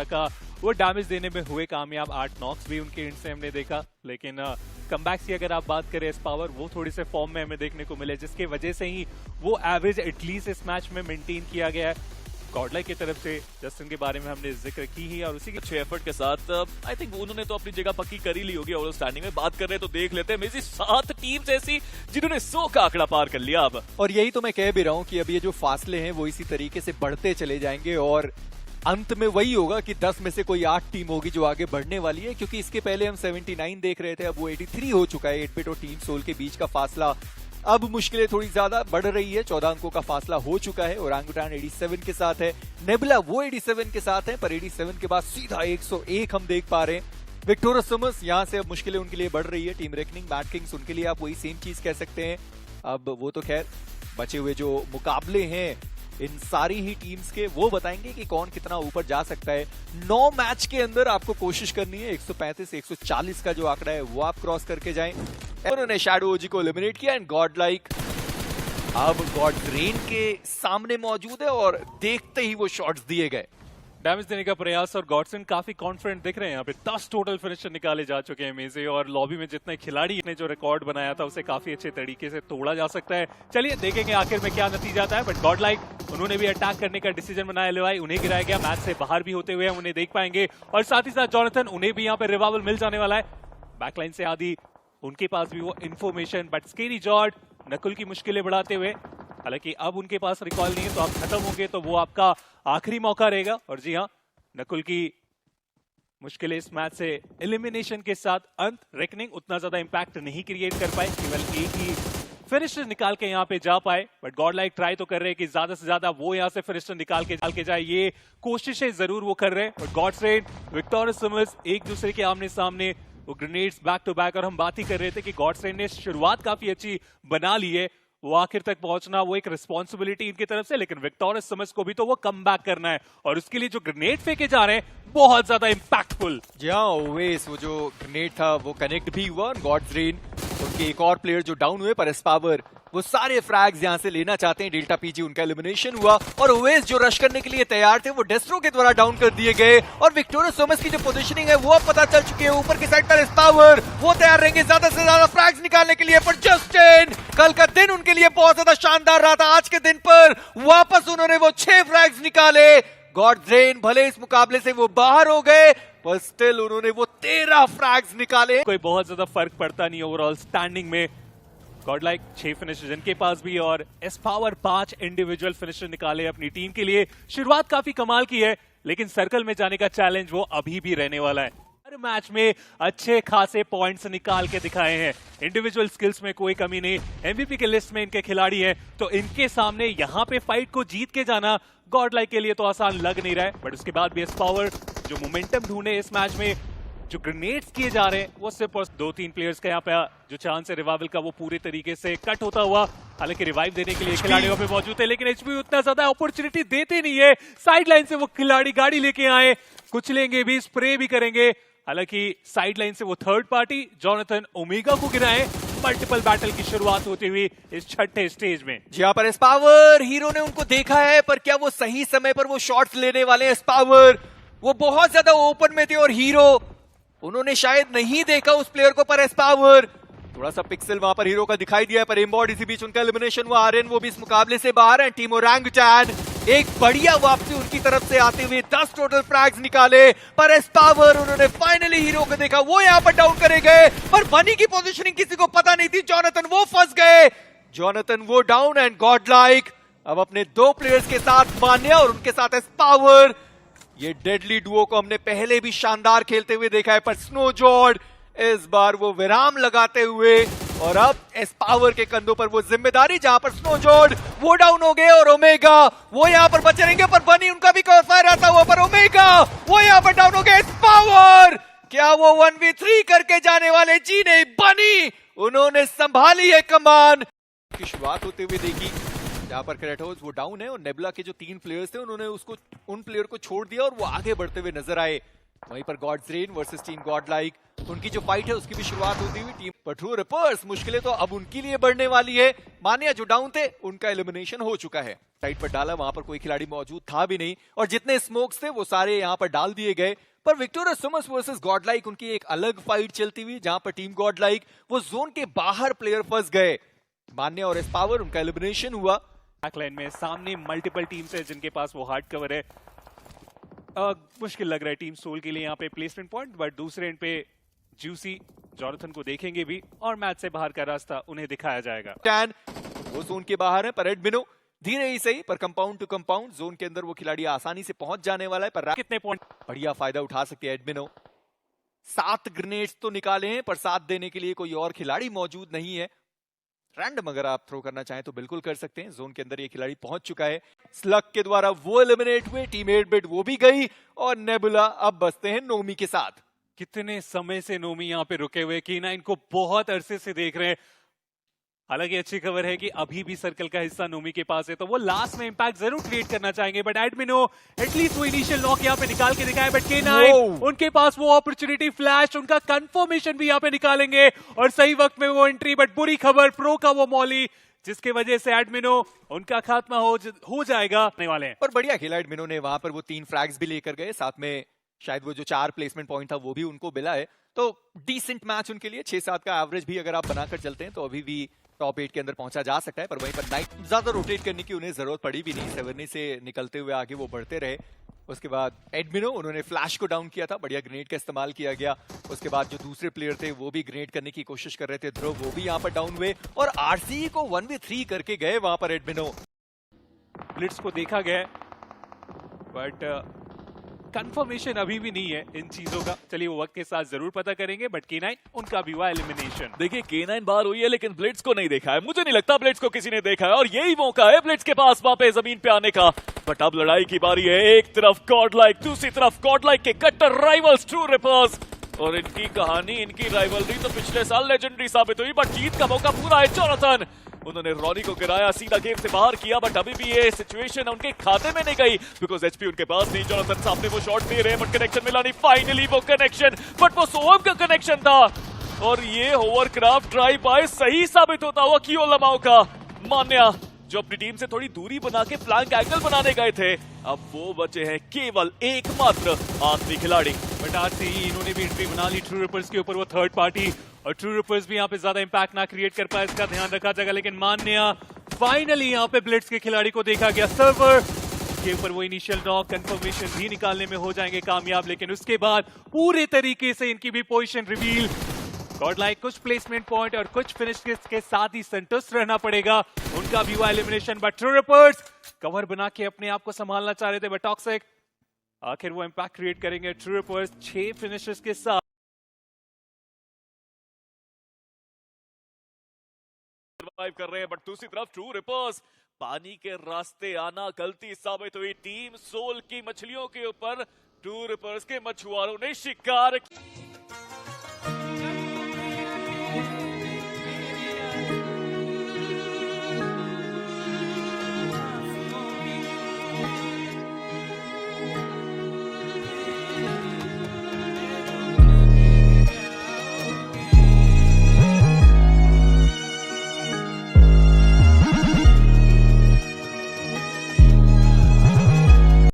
का वो डैमेज देने में हुए कामयाब। 8 नॉक्स भी उनके एंड से हमने देखा, लेकिन कमबैक्स की अगर आप बात करें एस पावर, वो थोड़ी से फॉर्म में हमें देखने को मिले, जिसके वजह से ही वो एवरेज एटलीस्ट इस मैच में मेंटेन किया गया है। गॉडलाइक की तरफ से जस्टिन के बारे में हमने जिक्र की ही, और उसी के अच्छे एफर्ट के साथ आई थिंक उन्होंने तो अपनी जगह पक्की कर ही ली होगी। ओवरऑल स्टैंडिंग में बात कर रहे हैं तो देख लेते हैं मेरी 7 टीम्स ऐसी जिन्होंने 100 का आंकड़ा पार कर लिया अब। और यही तो मैं कह भी रहा हूँ कि अब ये जो फासले हैं वो इसी तरीके से बढ़ते चले जाएंगे, और अंत में वही होगा कि 10 में से कोई 8 टीम होगी जो आगे बढ़ने वाली है। क्योंकि इसके पहले हम 79 देख रहे थे, अब वो 83 हो चुका है। 8-बिट और टीम सोल के बीच का फासला अब मुश्किलें थोड़ी ज्यादा बढ़ रही है। 14 अंकों का फासला हो चुका है। ओरांगुटान 87 के साथ है, नेबुला वो 87 के साथ है, पर 87 के बाद सीधा 101 हम देख पा रहे हैं। विक्टोरियस समर्स यहाँ से अब मुश्किलें उनके लिए बढ़ रही है। टीम रेकनिंग, बैड किंग्स, उनके लिए आप वही सेम चीज कह सकते हैं। अब वो तो खैर बचे हुए जो मुकाबले हैं इन सारी ही टीम्स के, वो बताएंगे कि कौन कितना ऊपर जा सकता है। 9 मैच के अंदर आपको कोशिश करनी है 135-140 का जो आंकड़ा है वो आप क्रॉस करके जाएं। उन्होंने शैडो ओजी को एलिमिनेट किया एंड गॉडलाइक अब गॉडरेन के सामने मौजूद है, और देखते ही वो शॉट्स दिए गए। डैमेज देने का प्रयास, और गॉडसन काफी कॉन्फिडेंट दिख रहे हैं। यहाँ पे 10 टोटल फिनिशर निकाले जा चुके हैं में से, और लॉबी में जितने खिलाड़ी ने जो रिकॉर्ड बनाया था उसे काफी अच्छे तरीके से तोड़ा जा सकता है। चलिए देखेंगे आखिर में क्या नतीजा आता है। बट गॉडलाइक उन्होंने भी अटैक करने का डिसीजन बनाया, लेवाई उन्हें गिराया गया। मैच से बाहर भी होते हुए हम उन्हें देख पाएंगे, और साथ ही साथ जॉनथन, उन्हें भी यहाँ पे रिवाइवल मिल जाने वाला है। बैकलाइन से आदि उनके पास भी वो इन्फॉर्मेशन, बट स्केरी जॉर्ड नकुल की मुश्किलें बढ़ाते हुए, हालांकि अब उनके पास रिकॉल नहीं है, तो आप खत्म होंगे तो वो आपका आखिरी मौका रहेगा। और जी हाँ, नकुल की मुश्किलें इस मैच से एलिमिनेशन के साथ अंत। रेकनिंग उतना ज्यादा इंपैक्ट नहीं क्रिएट कर पाए, केवल एक ही फिनिशर निकाल के यहाँ पे जा पाए। बट गॉडलाइक ट्राई तो कर रहे हैं कि ज्यादा से ज्यादा वो यहाँ से फिनिशर निकाल के जाए, ये कोशिशें जरूर वो कर रहे हैं। बट गॉडसेन, विक्टोरियस समर्स एक दूसरे के आमने सामने, वो ग्रेनेड्स बैक टू बैक, और हम बात ही कर रहे थे कि गॉडसेन ने शुरुआत काफी अच्छी बना ली है, वो आखिर तक पहुंचना वो एक रिस्पॉन्सिबिलिटी इनकी तरफ से, लेकिन विक्टोरियस समर्स को भी तो वो कम बैक करना है, और उसके लिए जो ग्रेनेड फेंके जा रहे हैं बहुत ज्यादा इंपैक्टफुल। जी हाँ, ओवेस वो जो ग्रेनेड था वो कनेक्ट भी हुआ, और गॉडरेन उनके एक और प्लेयर जो डाउन हुए, पर एस्पावर वो सारे फ्रैग्स यहां से लेना चाहते हैं। डेल्टा पीजी उनका एलिमिनेशन हुआ, और ओवेस जो रश करने के लिए तैयार थे वो डेस्ट्रो के द्वारा डाउन कर दिए गए। और विक्टोरियस सोमस की जो पोजीशनिंग है वो अब पता चल चुकी है। ऊपर की साइड पर एस्पावर वो तैयार रहेंगे ज्यादा से ज्यादा फ्रैग्स निकालने के लिए। पर जस्टिन, कल का दिन उनके लिए बहुत ज्यादा शानदार रहा था। आज के दिन पर वापस उन्होंने वो 6 फ्रैग्स निकाले। गॉडरेन भले इस मुकाबले से वो बाहर हो गए, पर स्टिल उन्होंने वो 13 फ्रैग्स निकाले। कोई बहुत ज्यादा फर्क पड़ता नहीं ओवरऑल स्टैंडिंग में। गॉडलाइक 6 फिनिशर जिनके पास भी, और एस पावर 5 इंडिविजुअल फिनिशर निकाले अपनी टीम के लिए। शुरुआत काफी कमाल की है, लेकिन सर्कल में जाने का चैलेंज वो अभी भी रहने वाला है। हर मैच में अच्छे खासे पॉइंट्स निकाल के दिखाए हैं। इंडिविजुअल स्किल्स में कोई कमी नहीं। एमवीपी के लिस्ट में इनके खिलाड़ी हैं, तो इनके सामने यहाँ पे फाइट को जीत के जाना गॉडलाइक के लिए तो आसान लग नहीं रहा है। बट उसके बाद भी एस पावर जो मोमेंटम ढूंढे इस मैच में, जो ग्रेनेड्स किए जा रहे हैं, वो सिर्फ 2-3 प्लेयर्स का यहाँ पे जो चांस है रिवाइवल का वो पूरी तरीके से कट होता हुआ। हालांकि रिवाइव देने के लिए खिलाड़ियों पे मौजूद है, लेकिन एचपी उतना ज्यादा अपॉर्चुनिटी देते नहीं है। साइड लाइन से वो खिलाड़ी गाड़ी लेके आए, कुछ लेंगे भी, स्प्रे भी करेंगे। हालांकि साइड लाइन से वो थर्ड पार्टी जॉनथन ओमेगा को गिराए। मल्टीपल बैटल की शुरुआत होती हुई इस छठे स्टेज में। जहां पर एस्पावर हीरो ने उनको देखा है, पर क्या वो सही समय पर वो शॉट्स लेने वाले? एस्पावर वो बहुत ज्यादा ओपन में थे, और हीरो उन्होंने शायद नहीं देखा उस प्लेयर को। पर एस्पावर थोड़ा सा पिक्सल वहां पर हीरो का दिखाई दिया है, पर एम्बॉड इसी बीच उनका एलिमिनेशन हुआ। आर्यन वो भी इस मुकाबले से बाहर है। टीम ओरांगुटान एक बढ़िया वापसी उनकी तरफ से आते हुए 10 टोटल फ्रैग्स निकाले। पर एस्पावर उन्होंने फाइनली हीरो को देखा, वो यहां पर डाउन करे गए। पर बनी की पोजीशनिंग किसी को पता नहीं थी। जॉनथन वो फंस गए, जॉनथन वो डाउन, एंड गॉडलाइक अब अपने 2 प्लेयर्स के साथ मान्या और उनके साथ एस्पावर। ये डेडली डुओ को हमने पहले भी शानदार खेलते हुए देखा है, पर स्नो जॉर्ड इस बार वो विराम लगाते हुए, और अब एस्पावर के कंधों पर वो जिम्मेदारी, जहां पर स्नो जॉर्ड वो डाउन हो गए, और ओमेगा वो यहां पर बचे रहेंगे। पर बनी उनका भी फायर आता हुआ, पर ओमेगा वो यहां पर डाउन हो गए। एस्पावर क्या वो 1v3 करके जाने वाले? जी नहीं, बनी उन्होंने संभाली है कमान की शुरुआत होते हुए देखी, जहां पर क्रेटोस वो डाउन है, और नेबुला के जो 3 प्लेयर्स थे उन्होंने उन प्लेयर को छोड़ दिया और वो आगे बढ़ते हुए नजर आए। वहीं पर gods rain versus team god like, उनकी जो फाइट है उसकी भी शुरुआत होती हुई टीम पर ट्रू रिपर्स। मुश्किलें तो अब उनके लिए बढ़ने वाली है। मानिया जो डाउन थे उनका एलिमिनेशन हो चुका है। साइड पर डाला, वहां पर कोई खिलाड़ी मौजूद था भी नहीं और जितने स्मोक्स थे वो सारे यहाँ पर डाल दिए गए। पर विक्टोरिया सुमस वर्सेस गॉड लाइक, उनकी एक अलग फाइट चलती हुई, जहां पर टीम गॉड लाइक वो जोन के बाहर प्लेयर फंस गए। मान्या और एस्पावर, उनका एलिमिनेशन हुआ। बैकलाइन में सामने मल्टीपल टीम्स है जिनके पास वो हार्ड कवर है। मुश्किल लग रहा है टीम सोल के लिए यहाँ पे प्लेसमेंट पॉइंट, बट दूसरे एंड पे जूसी जॉनथन को देखेंगे भी और मैच से बाहर का रास्ता उन्हें दिखाया जाएगा। टैन वो जोन के बाहर है, पर एडमिनो धीरे ही सही पर कंपाउंड टू कंपाउंड जोन के अंदर वो खिलाड़ी आसानी से पहुंच जाने वाला है। पर कितने पॉइंट बढ़िया फायदा उठा सकते हैं एडमिनो। 7 ग्रेनेड्स तो निकाले हैं पर साथ देने के लिए कोई और खिलाड़ी मौजूद नहीं है। रैंडम अगर आप थ्रो करना चाहें तो बिल्कुल कर सकते हैं। जोन के अंदर ये खिलाड़ी पहुंच चुका है। स्लग के द्वारा वो एलिमिनेट हुए, टीम 8-बिट वो भी गई और नेबुला अब बसते हैं नोमी के साथ। कितने समय से नोमी यहाँ पे रुके हुए, K9 को बहुत अरसे से देख रहे हैं। हालांकि अच्छी खबर है कि अभी भी सर्कल का हिस्सा नोमी के पास है, तो वो लास्ट में इंपैक्ट जरूर क्रिएट करना चाहेंगे। बट एडमिनो एटलीस्ट वो इनिशियल नॉक यहाँ पे निकाल के दिखाए। बट K9 उनके पास वो अपॉर्चुनिटी फ्लैश, उनका कंफर्मेशन भी यहाँ पे निकालेंगे और सही वक्त में वो एंट्री। बट बुरी खबर, प्रो का वो मॉली जिसके वजह से एडमिनो उनका खात्मा हो जाएगा आने वाले हैं। और बढ़िया खेला एडमिनो ने, वहां पर वो 3 फ्रैग्स भी लेकर गए, साथ में शायद वो जो 4 प्लेसमेंट पॉइंट था वो भी उनको मिला है। तो डिसेंट मैच उनके लिए। 6-7 का एवरेज भी अगर आप बनाकर चलते हैं तो अभी भी टॉप 8 के अंदर पहुंचा जा सकता है। पर वहीं पर नाइट ज्यादा रोटेट करने की उन्हें जरूरत पड़ी भी नहीं। सेवर्नी से निकलते हुए आगे वो बढ़ते रहे। उसके बाद एडमिनो, उन्होंने फ्लैश को डाउन किया था, बढ़िया ग्रेनेड का इस्तेमाल किया गया। उसके बाद जो दूसरे प्लेयर थे वो भी ग्रेनेड करने की कोशिश कर रहे थे, ध्रुव, वो भी यहाँ पर डाउन हुए और आरसी को 1v3 करके गए वहां पर एडमिनो। ब्लिट्स को देखा गया बट कंफर्मेशन अभी भी नहीं है इन चीजों का। चलिए वो वक्त के साथ जरूर पता करेंगे। बट K9 उनका भी हुआ एलिमिनेशन। देखिए K9 बाहर हुई है लेकिन ब्लिट्स को नहीं देखा है। मुझे नहीं लगता ब्लिट्स को किसी ने देखा है और यही मौका है ब्लिट्स के पास वहां पे जमीन पे आने का। बट अब लड़ाई की बारी है। एक तरफ गॉड लाइक, दूसरी तरफ गॉड लाइक के कट्टर राइवल्स ट्रू रिपर्स। और इनकी कहानी, इनकी राइवलरी तो पिछले साल लेजेंडरी साबित हुई। बट जीत का मौका पूरा है जॉनथन। उन्होंने रॉनी को गिराया, सीधा गेम से बाहर किया। बट अभी भी ये सिचुएशन उनके खाते में नहीं गई बिकॉज एचपी उनके पास नहीं। जॉनथन सामने वो शॉट दे रहे हैं बट कनेक्शन मिला नहीं। फाइनली वो कनेक्शन, बट वो सोहम का कनेक्शन था और ये होवरक्राफ्ट ड्राइव बाय सही साबित होता हुआ कियो लमाओ का। मान्या जो अपनी टीम से थोड़ी दूरी बना के फ्लैंक एंगल बनाने गए थे, अब वो बचे हैं केवल एकमात्र आखिरी खिलाड़ी। बट आज से ही इन्होंने भी एंट्री बना ली ट्रू रिपर्स के ऊपर। वो थर्ड पार्टी और ट्रू रिपर्स भी यहाँ पे ज्यादा इंपैक्ट ना क्रिएट कर पाए, इसका ध्यान रखा जाएगा। लेकिन मान्या फाइनली यहाँ पे ब्लिट्स के खिलाड़ी को देखा गया। सर्वर के ऊपर वो इनिशियल नॉक, कंफर्मेशन भी निकालने में हो जाएंगे कामयाब। लेकिन उसके बाद पूरे तरीके से इनकी भी पोजीशन रिवील। गॉड लाइक कुछ प्लेसमेंट पॉइंट और कुछ फिनिश के साथ ही संतुष्ट रहना पड़ेगा। उनका भी हुआ elimination. But true reapers cover बना के अपने आप को संभालना चाह रहे थे। बट टॉक्सिक आखिर वो इंपैक्ट क्रिएट करेंगे। ट्रू रिपर्स 6 फिनिशेस के साथ सर्वाइव कर रहे हैं। बट दूसरी तरफ ट्रू रिपर्स, पानी के रास्ते आना गलती साबित हुई टीम सोल की मछलियों के ऊपर। ट्रू रिपर्स के मछुआरों ने शिकार